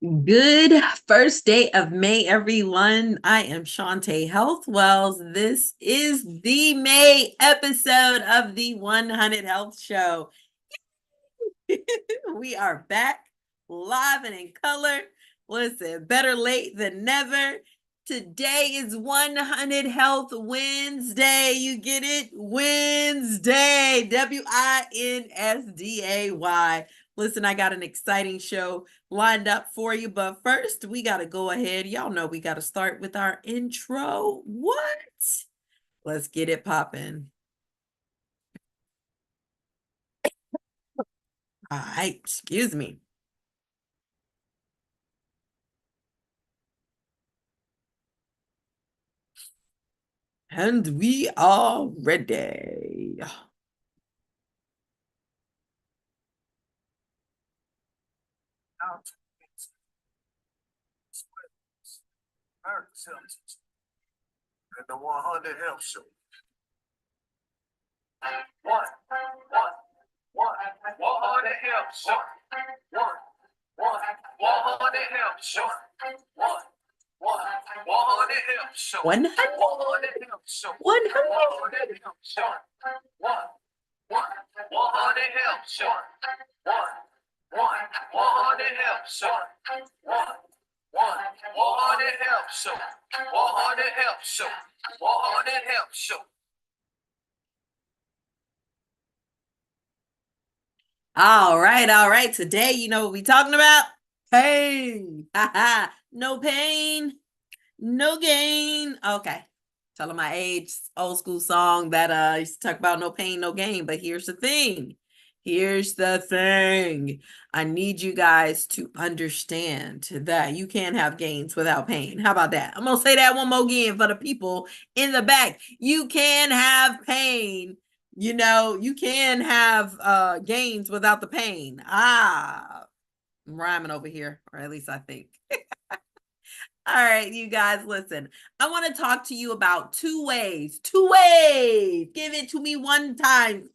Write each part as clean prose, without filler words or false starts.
Good first day of May, everyone. I am Shawnte Health Wells. This is the May episode of the 1Hunnid Health Show. We are back live and in color. Listen, better late than never. Today is 1Hunnid Health Wednesday. You get it? Wednesday. Winsday. Listen, I got an exciting show lined up for you, but first we got to go ahead. Y'all know we got to start with our intro. What? Let's get it popping. All right, excuse me. And we are ready. And the 100 Health Show. One, 100 Health Show. 100 Health Show. 100 Health Show. 100 Health Show. 100 Health Show. 100 Health Show. 100 Health Show. 100 Health Show. 100 Health Show. 100 Health Show. All right. Today, you know what we talking about? Pain. No pain, no gain. Okay. Telling my age, old school song that used to talk about no pain, no gain. But here's the thing. I need you guys to understand that you can't have gains without pain. How about that? I'm going to say that one more again for the people in the back. You can have pain. You know, you can have gains without the pain. I'm rhyming over here, or at least I think. All right, you guys, listen. I want to talk to you about two ways. Two ways. Give it to me one time.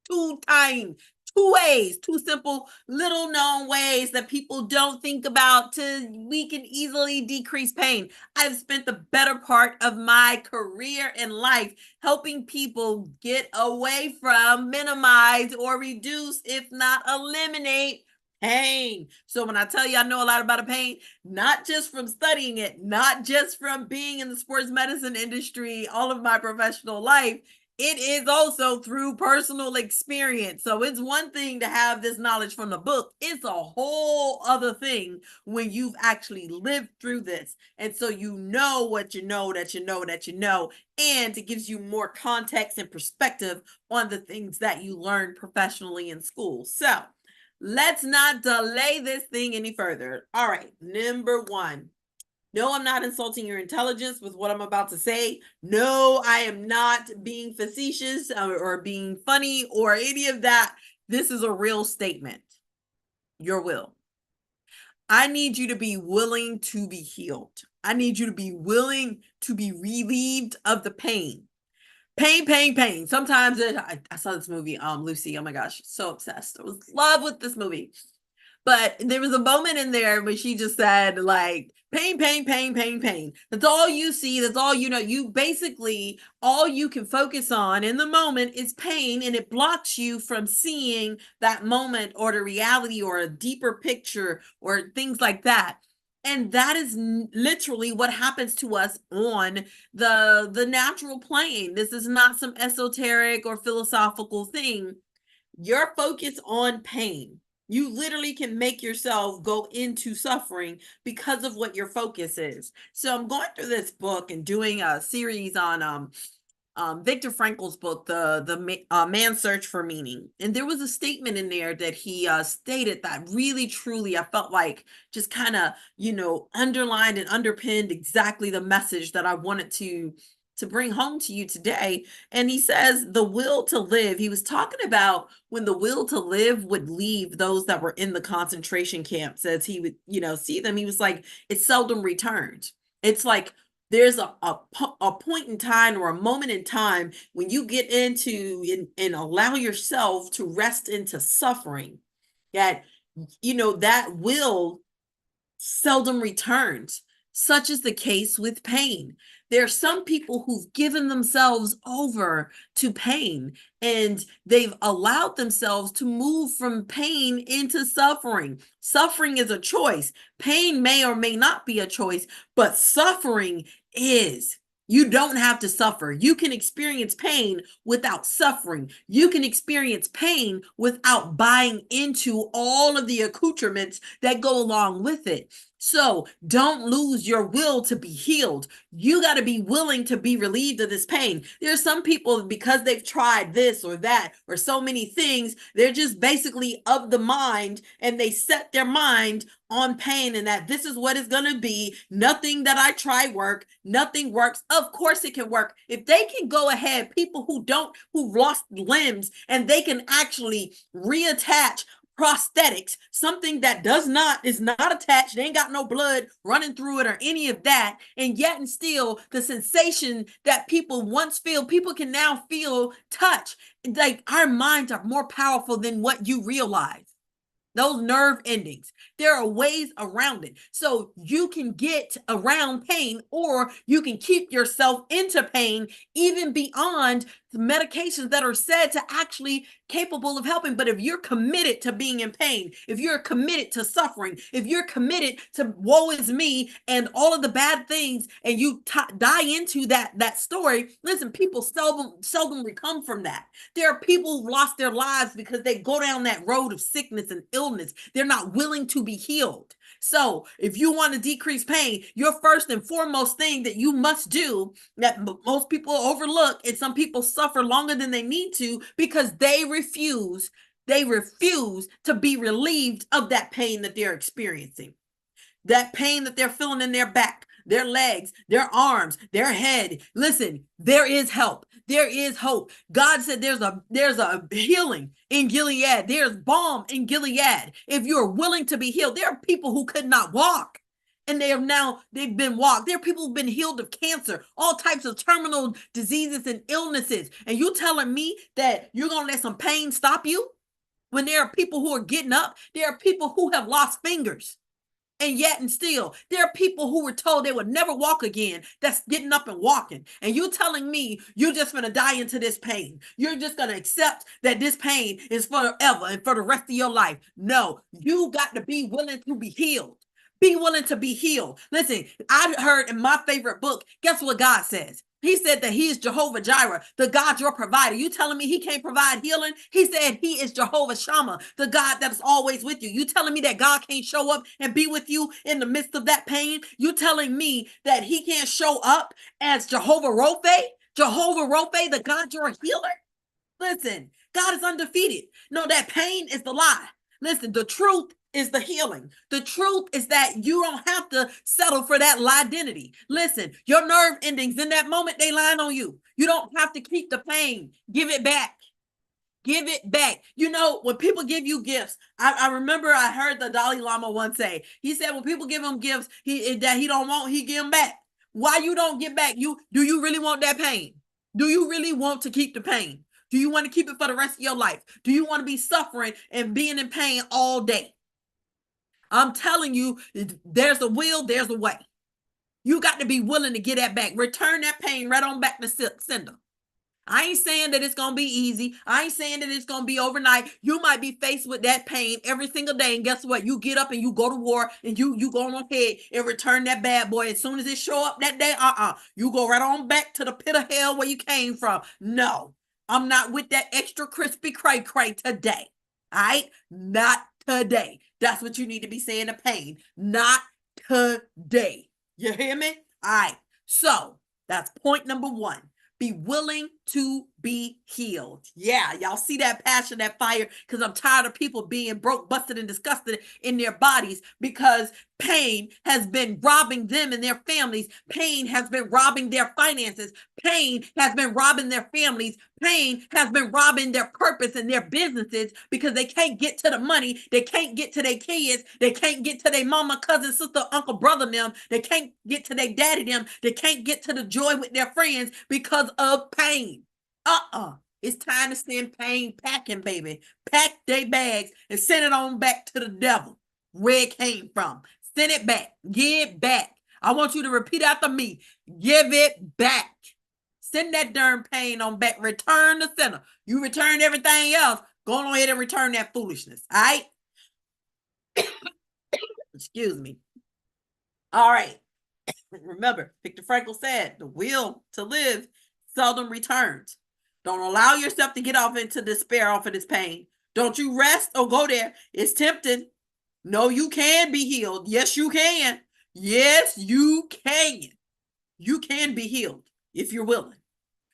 Two times. Two ways. Two simple, little known ways that people don't think about we can easily decrease pain. I've spent the better part of my career in life helping people get away from, minimize, or reduce, if not eliminate, pain. So when I tell you I know a lot about pain, not just from studying it, not just from being in the sports medicine industry all of my professional life, it is also through personal experience. So it's one thing to have this knowledge from the book. It's a whole other thing when you've actually lived through this. And so you know what you know, and it gives you more context and perspective on the things that you learned professionally in school. So let's not delay this thing any further. All right, number one. No, I'm not insulting your intelligence with what I'm about to say. No, I am not being facetious or being funny or any of that. This is a real statement. Your will. I need you to be willing to be healed. I need you to be willing to be relieved of the pain. Pain. Sometimes I saw this movie, Lucy. Oh my gosh, so obsessed. I was in love with this movie. But there was a moment in there where she just said, like, pain. That's all you see. That's all you know. You basically, all you can focus on in the moment is pain, and it blocks you from seeing that moment or the reality or a deeper picture or things like that. And that is literally what happens to us on the natural plane. This is not some esoteric or philosophical thing. Your focus on pain, you literally can make yourself go into suffering because of what your focus is. So I'm going through this book and doing a series on Viktor Frankl's book, the Man's Search for Meaning. And there was a statement in there that he stated that really, truly, I felt like just kind of, underlined and underpinned exactly the message that I wanted to bring home to you today. And he says the will to live. He was talking about when the will to live would leave those that were in the concentration camps as he would, see them. He was like, it seldom returned. It's like there's a point in time or a moment in time when you get into and allow yourself to rest into suffering that, that will seldom returns. Such is the case with pain. There are some people who've given themselves over to pain, and they've allowed themselves to move from pain into suffering. Suffering is a choice. Pain may or may not be a choice, but suffering is. You don't have to suffer. You can experience pain without suffering. You can experience pain without buying into all of the accoutrements that go along with it. So don't lose your will to be healed. You got to be willing to be relieved of this pain. There's some people, because they've tried this or that or so many things, they're just basically of the mind, and they set their mind on pain, and that this is what it's going to be. Nothing that I try nothing works. Of course it can work. If they can go ahead, people who've lost limbs, and they can actually reattach prosthetics, something that is not attached, they ain't got no blood running through it or any of that, and yet and still the sensation that people once feel, people can now feel touch. Like, our minds are more powerful than what you realize. Those nerve endings, there are ways around it. So you can get around pain, or you can keep yourself into pain, even beyond the medications that are said to actually capable of helping. But if you're committed to being in pain, if you're committed to suffering, if you're committed to woe is me and all of the bad things, and you die into that story, listen, people seldom come from that. There are people who lost their lives because they go down that road of sickness and illness. They're not willing to be healed. So if you want to decrease pain, your first and foremost thing that you must do, that most people overlook, and some people suffer longer than they need to because they refuse to be relieved of that pain that they're experiencing. That pain that they're feeling in their back, their legs, their arms, their head. Listen, there is help. There is hope. God said there's a healing in Gilead. There's balm in Gilead. If you're willing to be healed, there are people who could not walk, and they've been walked. There are people who've been healed of cancer, all types of terminal diseases and illnesses. And you telling me that you're going to let some pain stop you? When there are people who are getting up, there are people who have lost fingers. And yet and still, there are people who were told they would never walk again that's getting up and walking. And you telling me you're just going to die into this pain. You're just going to accept that this pain is forever and for the rest of your life. No, you got to be willing to be healed. Be willing to be healed. Listen, I heard in my favorite book, guess what God says? He said that he is Jehovah Jireh, the God, your provider. You telling me he can't provide healing? He said he is Jehovah Shammah, the God that is always with you. You telling me that God can't show up and be with you in the midst of that pain? You telling me that he can't show up as Jehovah Rophe? Jehovah Rophe, the God, your healer? Listen, God is undefeated. No, that pain is the lie. Listen, the truth is the healing. The truth is that you don't have to settle for that identity. Listen, your nerve endings in that moment, they line on you. You don't have to keep the pain. Give it back. Give it back. You know, when people give you gifts, I remember I heard the Dalai Lama once say, he said, when people give him gifts that he don't want, he give them back. Why you don't give back? Do you really want that pain? Do you really want to keep the pain? Do you want to keep it for the rest of your life? Do you want to be suffering and being in pain all day? I'm telling you, there's a will, there's a way. You got to be willing to get that back. Return that pain right on back to sender. I ain't saying that it's going to be easy. I ain't saying that it's going to be overnight. You might be faced with that pain every single day. And guess what? You get up and you go to war, and you go on ahead and return that bad boy. As soon as it show up that day, you go right on back to the pit of hell where you came from. No, I'm not with that extra crispy cray today. All right? Not today. That's what you need to be saying to pain. Not today. You hear me? All right. So that's point number one. Be willing to be healed. Yeah, y'all see that passion, that fire, because I'm tired of people being broke, busted, and disgusted in their bodies because pain has been robbing them and their families. Pain has been robbing their finances. Pain has been robbing their families. Pain has been robbing their purpose and their businesses because they can't get to the money. They can't get to their kids. They can't get to their mama, cousin, sister, uncle, brother, them. They can't get to their daddy, them. They can't get to the joy with their friends because of pain. It's time to send pain packing, baby. Pack their bags and send it on back to the devil where it came from. Send it back. Give back. I want you to repeat after me. Give it back. Send that darn pain on back. Return the center. You return everything else. Go on ahead and return that foolishness. All right? Excuse me. All right. Remember, Viktor Frankl said, the will to live seldom returns. Don't allow yourself to get off into despair off of this pain. Don't you rest or go there. It's tempting. No, you can be healed. Yes, you can. Yes, you can. You can be healed if you're willing.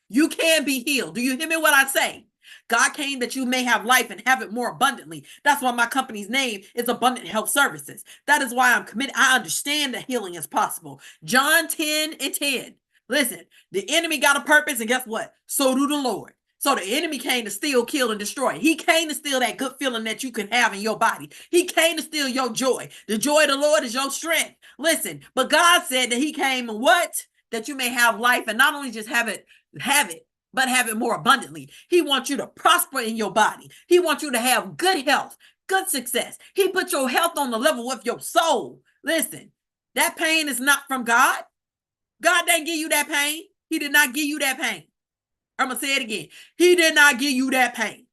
You can be healed. Do you hear me what I say? God came that you may have life and have it more abundantly. That's why my company's name is Abundant Health Services. That is why I'm committed. I understand that healing is possible. John 10:10. Listen, the enemy got a purpose, and guess what? So do the Lord. So the enemy came to steal, kill, and destroy. He came to steal that good feeling that you can have in your body. He came to steal your joy. The joy of the Lord is your strength. Listen, but God said that he came and what? That you may have life, and not only just have it, but have it more abundantly. He wants you to prosper in your body. He wants you to have good health, good success. He put your health on the level with your soul. Listen, that pain is not from God. God didn't give you that pain. He did not give you that pain. I'm going to say it again. He did not give you that pain.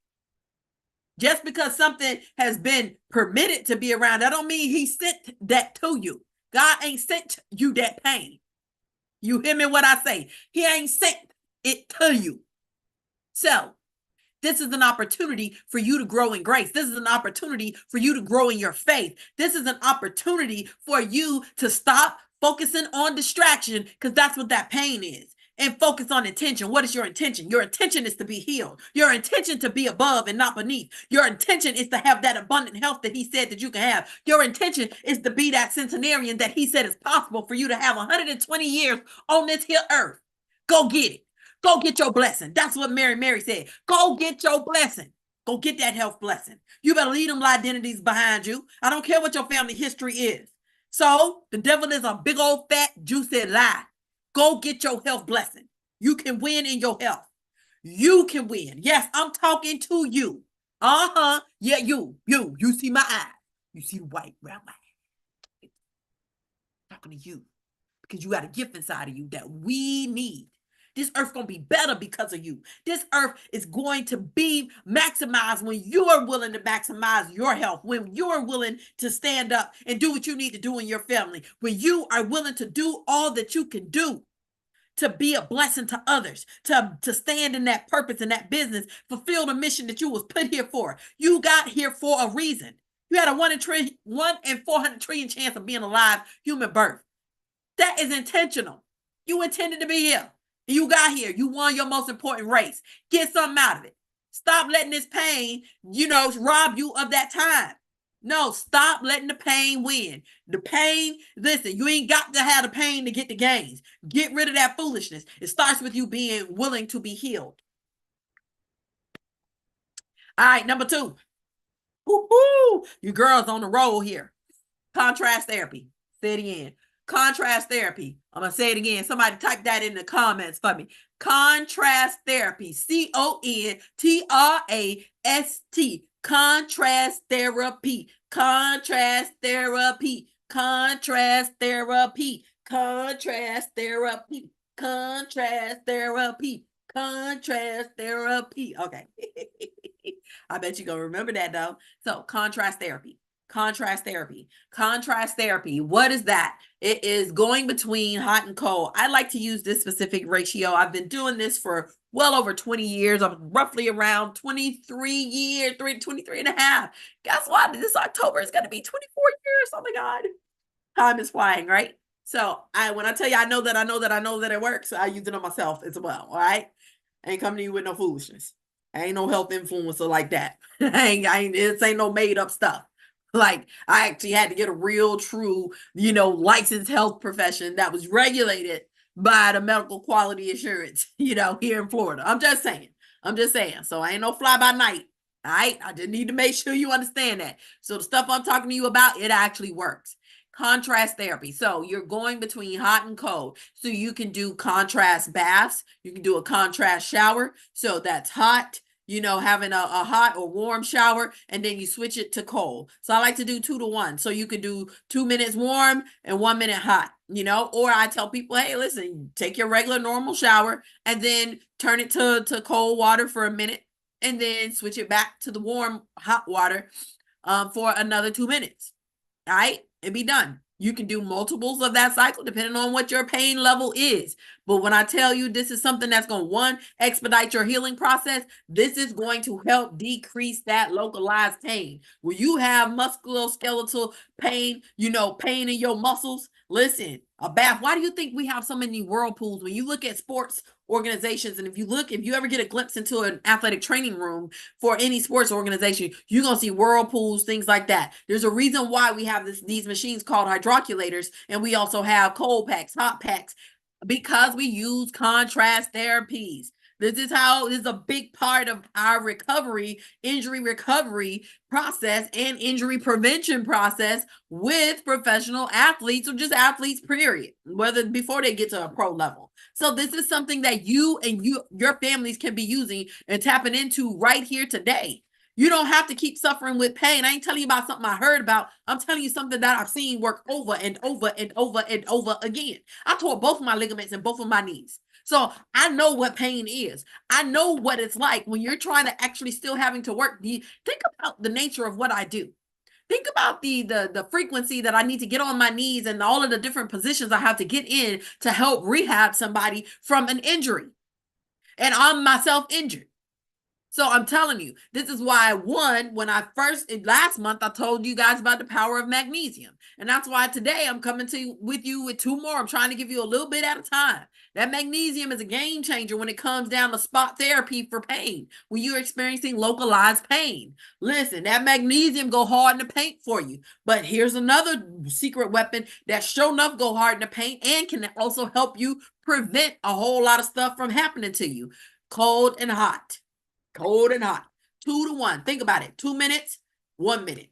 Just because something has been permitted to be around, that don't mean he sent that to you. God ain't sent you that pain. You hear me what I say? He ain't sent it to you. So this is an opportunity for you to grow in grace. This is an opportunity for you to grow in your faith. This is an opportunity for you to stop focusing on distraction, because that's what that pain is. And focus on intention. What is your intention? Your intention is to be healed. Your intention to be above and not beneath. Your intention is to have that abundant health that he said that you can have. Your intention is to be that centenarian that he said is possible for you to have 120 years on this here earth. Go get it. Go get your blessing. That's what Mary said. Go get your blessing. Go get that health blessing. You better leave them identities behind you. I don't care what your family history is. So the devil is a big old fat juicy lie. Go get your health blessing. You can win in your health. You can win. Yes, I'm talking to you. Yeah, you see my eyes. You see the white round my eyes. Talking to you, because you got a gift inside of you that we need. This earth gonna be better because of you. This earth is going to be maximized when you are willing to maximize your health, when you are willing to stand up and do what you need to do in your family, when you are willing to do all that you can do to be a blessing to others, to stand in that purpose and that business, fulfill the mission that you was put here for. You got here for a reason. You had a 1 in 400 trillion chance of being alive, human birth. That is intentional. You intended to be here. You got here. You won your most important race. Get something out of it. Stop letting this pain, rob you of that time. No, stop letting the pain win. The pain, listen, you ain't got to have the pain to get the gains. Get rid of that foolishness. It starts with you being willing to be healed. All right, number 2. Woo-hoo! You girls on the roll here. Contrast therapy. Say it again. Contrast therapy. I'm going to say it again. Somebody type that in the comments for me. Contrast therapy. CONTRAST. Contrast therapy. Contrast therapy. Contrast therapy. Contrast therapy. Contrast therapy. Contrast therapy. Okay. I bet you're going to remember that though. So contrast therapy. Contrast therapy. Contrast therapy. What is that? It is going between hot and cold. I like to use this specific ratio. I've been doing this for well over 20 years. I'm roughly around 23 years, 23 and a half. Guess what? This October is going to be 24 years. Oh my God. Time is flying, right? So when I tell you I know that it works, I use it on myself as well. All right. I ain't coming to you with no foolishness. I ain't no health influencer like that. This ain't no made up stuff. Like, I actually had to get a real, true, licensed health profession that was regulated by the medical quality assurance, here in Florida. I'm just saying. So I ain't no fly by night. All right. I just need to make sure you understand that. So the stuff I'm talking to you about, it actually works. Contrast therapy. So you're going between hot and cold. So you can do contrast baths. You can do a contrast shower. So that's hot. having a hot or warm shower, and then you switch it to cold. So I like to do 2 to 1. So you could do 2 minutes warm and 1 minute hot, or I tell people, hey, listen, take your regular normal shower and then turn it to cold water for a minute and then switch it back to the warm hot water for another 2 minutes. All right, and be done. You can do multiples of that cycle depending on what your pain level is. But when I tell you this is something that's going to, one, expedite your healing process, this is going to help decrease that localized pain. Where you have musculoskeletal pain, pain in your muscles, listen, a bath. Why do you think we have so many whirlpools? When you look at sports organizations, and if you ever get a glimpse into an athletic training room for any sports organization, you're going to see whirlpools, things like that. There's a reason why we have these machines called hydroculators, and we also have cold packs, hot packs, because we use contrast therapies. This is a big part of our injury recovery process and injury prevention process with professional athletes or just athletes, period, whether before they get to a pro level. So this is something that you and your families can be using and tapping into right here today. You don't have to keep suffering with pain. I ain't telling you about something I heard about. I'm telling you something that I've seen work over and over and over and over again. I tore both of my ligaments and both of my knees. So I know what pain is. I know what it's like when you're trying to actually still having to work. Think about the nature of what I do. Think about the frequency that I need to get on my knees and all of the different positions I have to get in to help rehab somebody from an injury. And I'm myself injured. So I'm telling you, this is why last month, I told you guys about the power of magnesium. And that's why today I'm coming with you with 2 more. I'm trying to give you a little bit at a time. That magnesium is a game changer when it comes down to spot therapy for pain, when you're experiencing localized pain. Listen, that magnesium go hard in the paint for you. But here's another secret weapon that sure enough go hard in the paint and can also help you prevent a whole lot of stuff from happening to you. Cold and hot. Cold and hot. 2 to 1. Think about it. 2 minutes, 1 minute.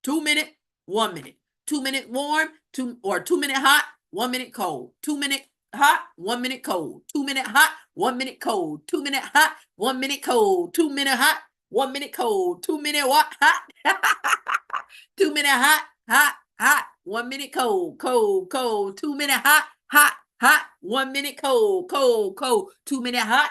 2 minute, 1 minute. 2 minute warm, 2 minute hot, 1 minute cold. 2 minute hot, 1 minute cold. 2 minute hot, 1 minute cold. 2 minute hot, 1 minute cold. 2 minute hot, 1 minute cold. 2 minute what? Hot. 2 minute hot, hot, hot. 1 minute cold, cold, cold. 2 minute hot, hot, hot. 1 minute cold, cold, cold. 2 minute hot,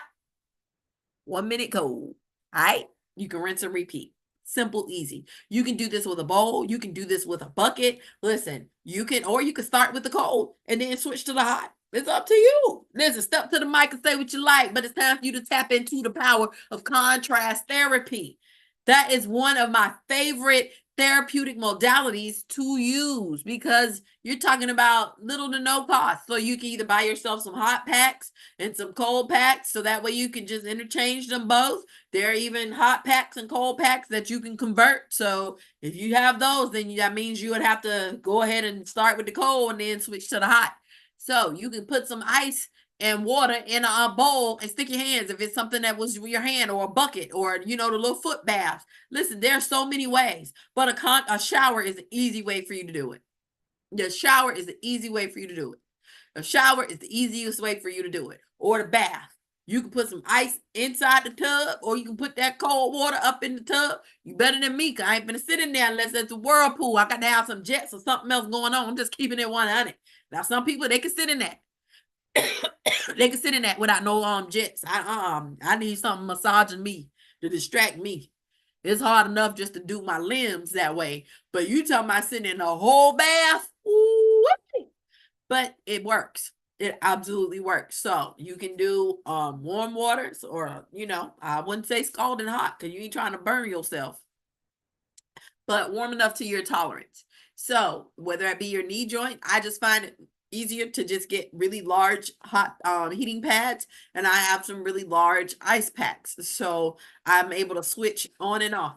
1 minute cold. All right. You can rinse and repeat. Simple, easy. You can do this with a bowl. You can do this with a bucket. Listen, you can start with the cold and then switch to the hot. It's up to you. Listen, step to the mic and say what you like, but it's time for you to tap into the power of contrast therapy. That is one of my favorite therapeutic modalities to use because you're talking about little to no cost. So you can either buy yourself some hot packs and some cold packs so that way you can just interchange them both. There are even hot packs and cold packs that you can convert. So if you have those, then that means you would have to go ahead and start with the cold and then switch to the hot. So you can put some ice and water in a bowl and stick your hands if it's something that was your hand, or a bucket, or the little foot baths. Listen, there's so many ways, but a shower is an easy way for you to do it. The shower is the easy way for you to do it. A shower is the easiest way for you to do it. Or the bath. You can put some ice inside the tub, or you can put that cold water up in the tub. You better than me, because I ain't gonna sit in there unless it's a whirlpool. I got to have some jets or something else going on. I'm just keeping it 100. Now, some people, they can sit in that. They can sit in that without no jets. I need something massaging me to distract me. It's hard enough just to do my limbs that way. But you talking about sitting in a whole bath? Ooh, but it works. It absolutely works. So you can do warm waters, or I wouldn't say scalding hot because you ain't trying to burn yourself, but warm enough to your tolerance. So whether it be your knee joint, I just find it easier to just get really large hot heating pads, and I have some really large ice packs. So I'm able to switch on and off.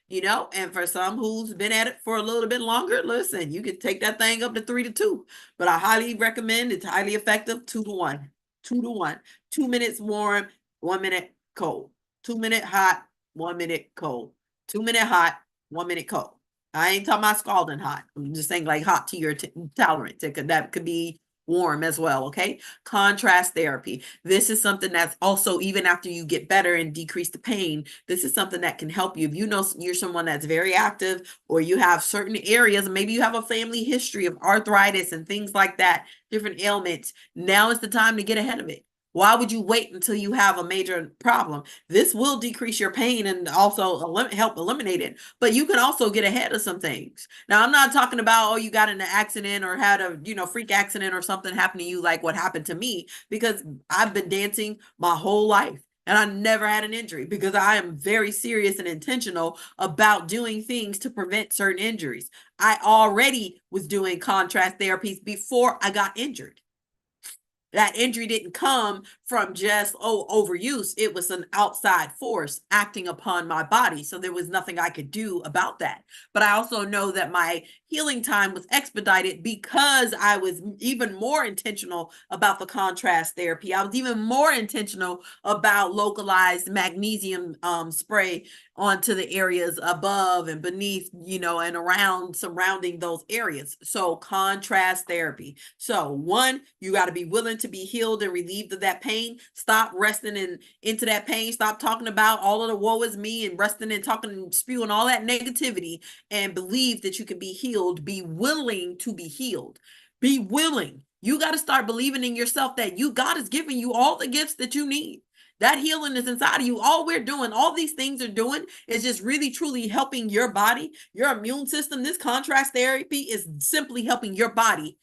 And for some who's been at it for a little bit longer, listen, you can take that thing up to 3 to 2. But I highly recommend, it's highly effective, 2 to 1. 2 to 1. 2 minutes warm, 1 minute cold. 2 minute hot, 1 minute cold. 2 minute hot, 1 minute cold. I ain't talking about scalding hot. I'm just saying like hot to your tolerance. That could be warm as well. Okay. Contrast therapy. This is something that's also, even after you get better and decrease the pain, this is something that can help you. If you know you're someone that's very active, or you have certain areas, maybe you have a family history of arthritis and things like that, different ailments, now is the time to get ahead of it. Why would you wait until you have a major problem? This will decrease your pain and also help eliminate it, but you can also get ahead of some things. Now, I'm not talking about, oh, you got in an accident or had a, freak accident or something happen to you like what happened to me, because I've been dancing my whole life and I never had an injury, because I am very serious and intentional about doing things to prevent certain injuries. I already was doing contrast therapies before I got injured. That injury didn't come from just, overuse. It was an outside force acting upon my body. So there was nothing I could do about that. But I also know that my healing time was expedited because I was even more intentional about the contrast therapy. I was even more intentional about localized magnesium spray onto the areas above and beneath, and around, surrounding those areas. So contrast therapy. So one, you got to be willing to be healed and relieved of that pain. Stop resting into that pain. Stop talking about all of the woe is me and resting and talking and spewing all that negativity, and believe that you can be healed. Be willing to be healed. Be willing. You got to start believing in yourself that God is giving you all the gifts that you need. That healing is inside of you. All we're doing, all these things are doing, is just really truly helping your body, your immune system. This contrast therapy is simply helping your body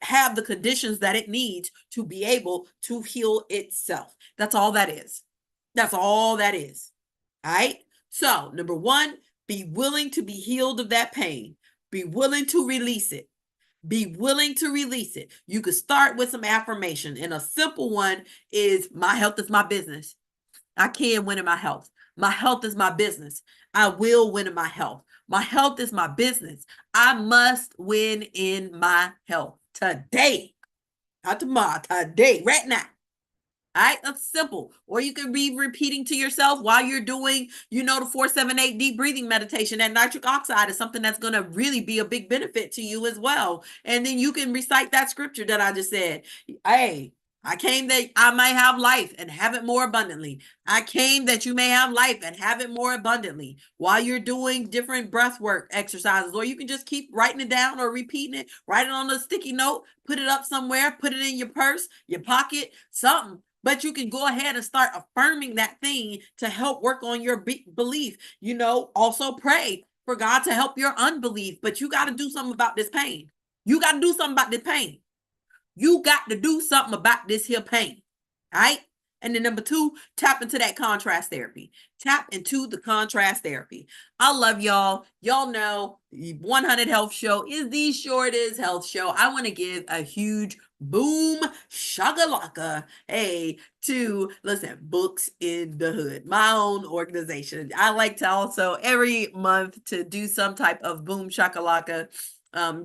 have the conditions that it needs to be able to heal itself. That's all that is. That's all that is. All right. So, number one, be willing to be healed of that pain. Be willing to release it. Be willing to release it. You could start with some affirmation, and a simple one is, my health is my business. I can win in my health. My health is my business. I will win in my health. My health is my business. I must win in my health today. Not tomorrow, today, right now. All right, that's simple. Or you can be repeating to yourself while you're doing, the 4-7-8 deep breathing meditation. That nitric oxide is something that's going to really be a big benefit to you as well. And then you can recite that scripture that I just said. Hey, I came that I might have life and have it more abundantly. I came that you may have life and have it more abundantly, while you're doing different breath work exercises. Or you can just keep writing it down or repeating it. Write it on a sticky note, put it up somewhere, put it in your purse, your pocket, something. But you can go ahead and start affirming that thing to help work on your belief. Also pray for God to help your unbelief. But you got to do something about this pain. You got to do something about this pain. You got to do something about this here pain. All right. And then number two, tap into that contrast therapy. Tap into the contrast therapy. I love y'all. Y'all know the 1Hunnid Health Show is the shortest health show. I want to give a huge boom shakalaka, hey, to, listen, Books in the Hood, my own organization. I like to also every month to do some type of boom shakalaka.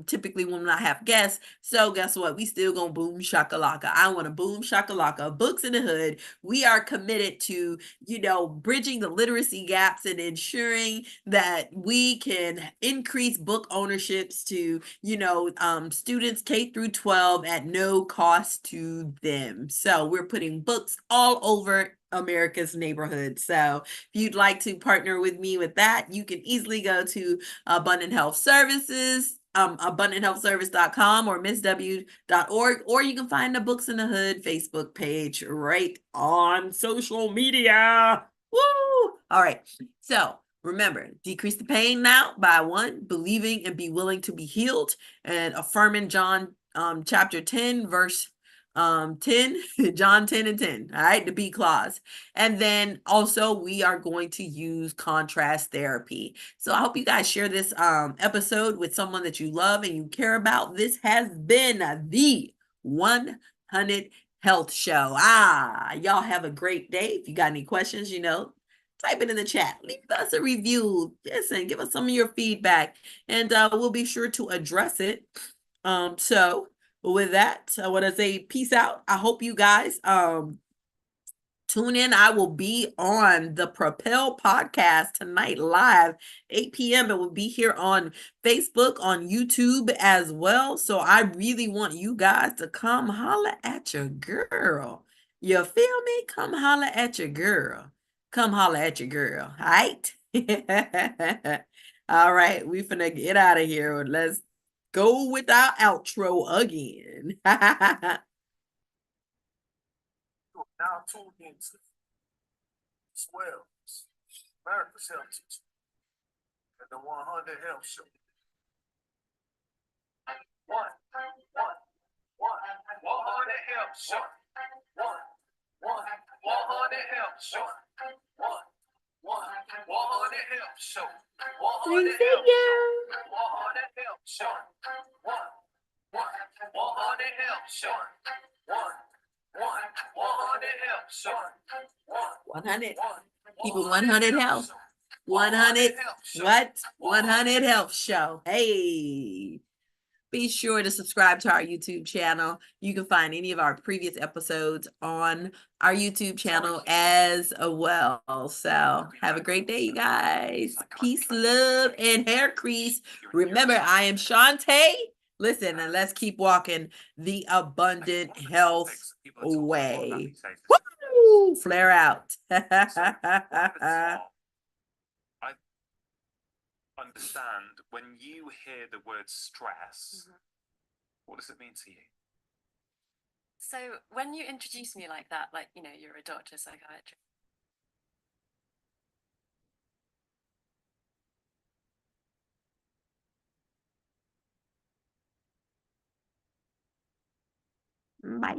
Typically when I have guests. So guess what? We still gonna boom shakalaka. I want to boom shakalaka. Books in the Hood. We are committed to, bridging the literacy gaps and ensuring that we can increase book ownerships to, students K through 12 at no cost to them. So we're putting books all over America's neighborhood. So if you'd like to partner with me with that, you can easily go to Abundant Health Services, abundanthealthservice.com or missw.org, or you can find the Books in the Hood Facebook page right on social media. Woo! All right. So remember, decrease the pain now by one, believing and be willing to be healed, and affirming John chapter 10, verse 10, John 10 and 10. All right, the B clause. And then also we are going to use contrast therapy. So I hope you guys share this episode with someone that you love and you care about. This has been the 1Hunnid Health Show. Y'all have a great day. If you got any questions, type it in the chat. Leave us a review. Listen, give us some of your feedback, and we'll be sure to address it. So with that, I want to say peace out. I hope you guys Tune in. I will be on the Propel podcast tonight live, 8 p.m. It will be here on Facebook, on YouTube as well. So I really want you guys to come holler at your girl. You feel me? Come holler at your girl. Come holler at your girl. All right? All right. We finna get out of here. Let's go with our outro again. Now tuned into Wells, America's Health Teacher, and the 100 Health Show. 100 Health Show. 100 Health Show. 100 Health Show. 100 Health Show. 100 Health Show. 100 Health Show. 100 people, 100 health. 100 what? 100 health show. Hey, be sure to subscribe to our YouTube channel. You can find any of our previous episodes on our YouTube channel as well. So have a great day, you guys. Peace, love, and hair crease. Remember, I am Shawnte. Listen, and let's keep walking the abundant health way. Woo! Flare out. I understand when you hear the word stress, what does it mean to you? So when you introduce me like that, like, you know, you're a doctor, psychiatrist,